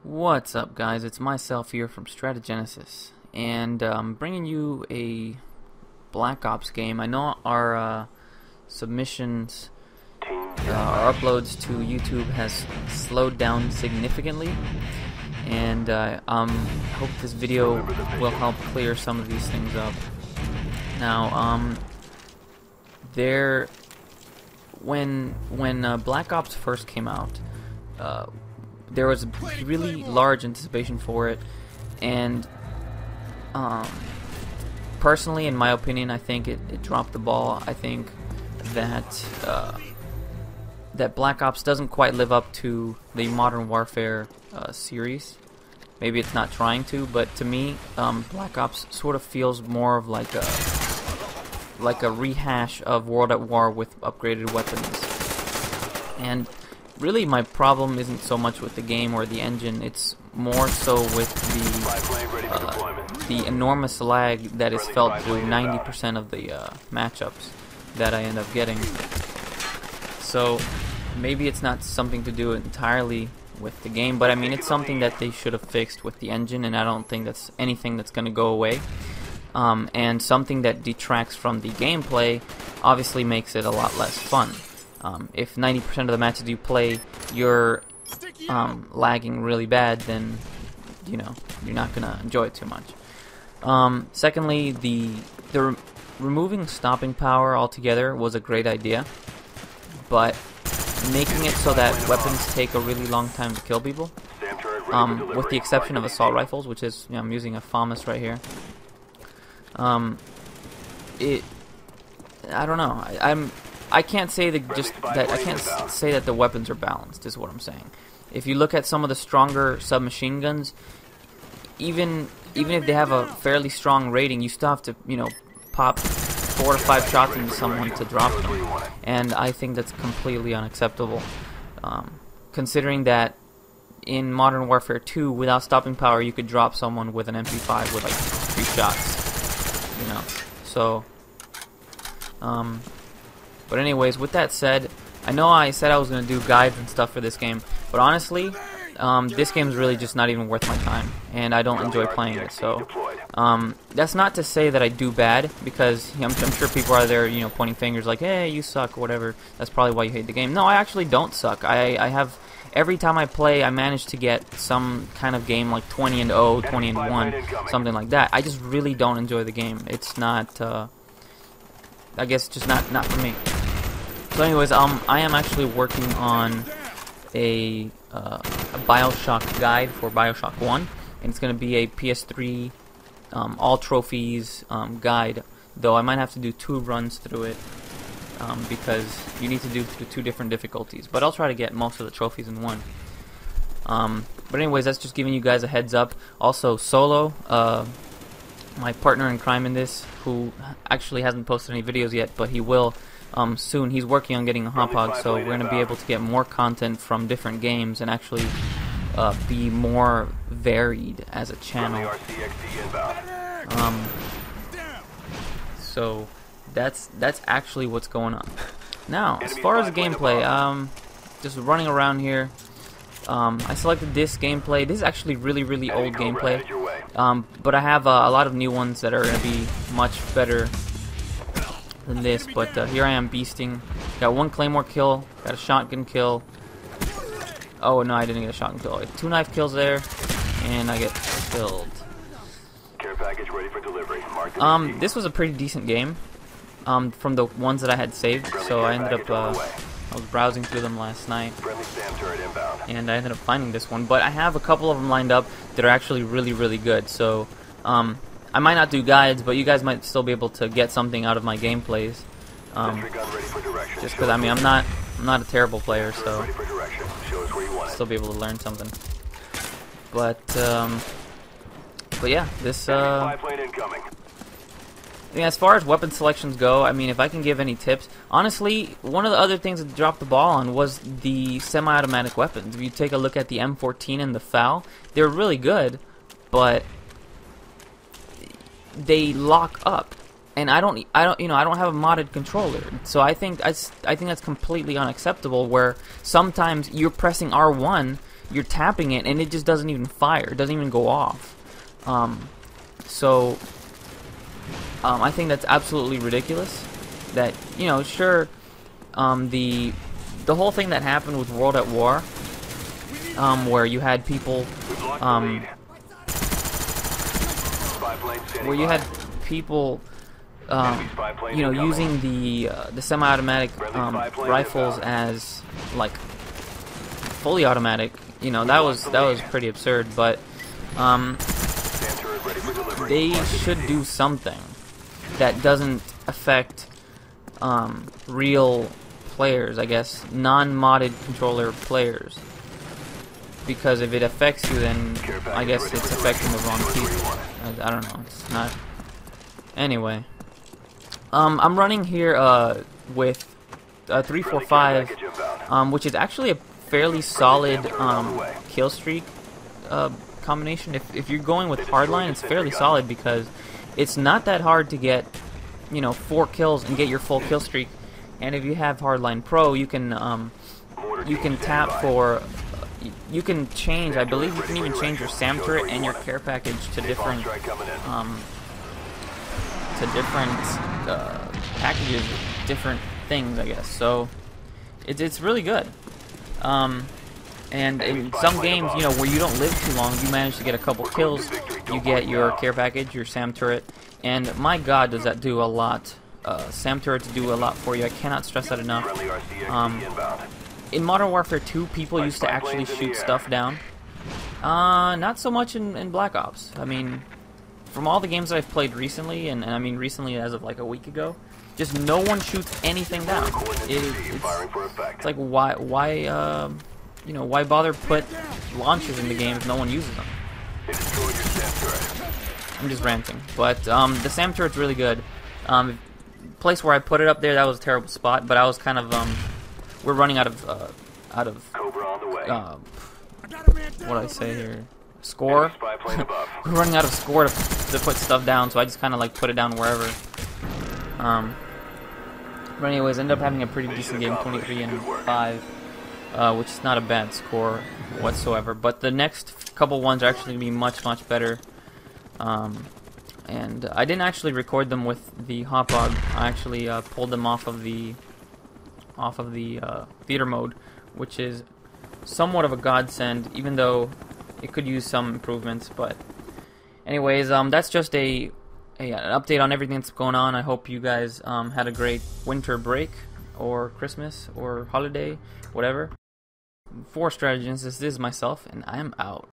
What's up, guys? It's myself here from Stratagenesis, and I'm bringing you a Black Ops game. I know our submissions, our uploads to YouTube has slowed down significantly, and I hope this video will help clear some of these things up. Now, when Black Ops first came out, there was really large anticipation for it, and personally, in my opinion, I think it dropped the ball. I think that that Black Ops doesn't quite live up to the Modern Warfare series. Maybe it's not trying to, but to me, Black Ops sort of feels more of like a rehash of World at War with upgraded weapons. And really, my problem isn't so much with the game or the engine, it's more so with the enormous lag that is felt through 90% of the matchups that I end up getting. So maybe it's not something to do entirely with the game, but I mean, it's something that they should have fixed with the engine, and I don't think that's anything that's going to go away. And something that detracts from the gameplay obviously makes it a lot less fun. If 90% of the matches you play, you're lagging really bad, then you know you're not gonna enjoy it too much. Secondly, the removing stopping power altogether was a great idea, but making it so that weapons take a really long time to kill people, with the exception of assault rifles, which is, you know, I'm using a FAMAS right here. I don't know. I can't say that the weapons are balanced, is what I'm saying. If you look at some of the stronger submachine guns, even if they have a fairly strong rating, you still have to, you know, pop 4 to 5 shots into someone to drop them, and I think that's completely unacceptable. Considering that in Modern Warfare 2, without stopping power, you could drop someone with an MP5 with like 3 shots, you know. So, but anyways, with that said, I know I said I was going to do guides and stuff for this game, but honestly, this game's really just not even worth my time, and I don't enjoy playing it. So, that's not to say that I do bad, because I'm sure people are there, you know, pointing fingers like, hey, you suck, or whatever. That's probably why you hate the game. No, I actually don't suck. I have, every time I play, I manage to get some kind of game like 20-0, 20-1, something like that. I just really don't enjoy the game. It's not, I guess, just not for me. So anyways, I am actually working on a Bioshock guide for Bioshock 1, and it's going to be a PS3 all trophies guide, though I might have to do 2 runs through it, because you need to do 2 different difficulties, but I'll try to get most of the trophies in one. But anyways, that's just giving you guys a heads up. Also, Solo, my partner in crime in this, who actually hasn't posted any videos yet, but he will soon. He's working on getting a hot hog, so we're going to be able to get more content from different games and actually be more varied as a channel. So that's actually what's going on. Now, as far as gameplay, just running around here. I selected this gameplay. This is actually really old gameplay, but I have a lot of new ones that are going to be much better than this. But here I am beasting. Got 1 claymore kill, got a shotgun kill. Oh no, I didn't get a shotgun kill. 2 knife kills there, and I get killed. Care package ready for delivery. This was a pretty decent game from the ones that I had saved, so I ended up I was browsing through them last night, and I ended up finding this one. But I have a couple of them lined up that are actually really good. So I might not do guides, but you guys might still be able to get something out of my gameplays. Just because, I mean, I'm not a terrible player, so I'll still be able to learn something. But yeah, this yeah, as far as weapon selections go, I mean, if I can give any tips, honestly, one of the other things that dropped the ball on was the semi-automatic weapons. If you take a look at the M14 and the FAL, they're really good, but they lock up, and I don't have a modded controller, so I think that's completely unacceptable. Where sometimes you're pressing R1 you're tapping it and it just doesn't even fire. It doesn't even go off. I think that's absolutely ridiculous. That, you know, sure, the whole thing that happened with World at War, where you had people, you know, using the semi-automatic rifles as like fully automatic. You know, that was pretty absurd. But they should do something that doesn't affect real players, I guess, non-modded controller players. Because if it affects you, then I guess it's affecting the wrong people. I don't know. It's not. Anyway, I'm running here with 345, which is actually a fairly solid kill streak combination. If you're going with hardline, it's fairly solid because it's not that hard to get, you know, 4 kills and get your full kill streak. And if you have hardline pro, you can tap for. You can change. I believe you can even change your SAM turret and your care package to different packages, different things, I guess. So it's really good. And in some games, you know, where you don't live too long, you manage to get a couple kills. You get your care package, your SAM turret, and my God, does that do a lot. SAM turrets do a lot for you. I cannot stress that enough. In Modern Warfare 2, people used to actually shoot stuff down. Not so much in Black Ops. I mean, from all the games that I've played recently, and I mean recently as of like a week ago, just no one shoots anything down. It's like, why, you know, why bother put launchers in the game if no one uses them? I'm just ranting. But the SAM turret's really good. Place where I put it up there, that was a terrible spot, but I was kind of we're running out of what do I say here? Score. We're running out of score to put stuff down, so I just kind of like put it down wherever. But anyways, ended up having a pretty decent game, 23-5, which is not a bad score whatsoever. But the next couple ones are actually gonna be much better. And I didn't actually record them with the hot log. I actually pulled them off of the theater mode, which is somewhat of a godsend, even though it could use some improvements. But anyways, that's just an update on everything that's going on. I hope you guys had a great winter break, or Christmas, or holiday, whatever. For Stratagenesis, this is myself, and I am out.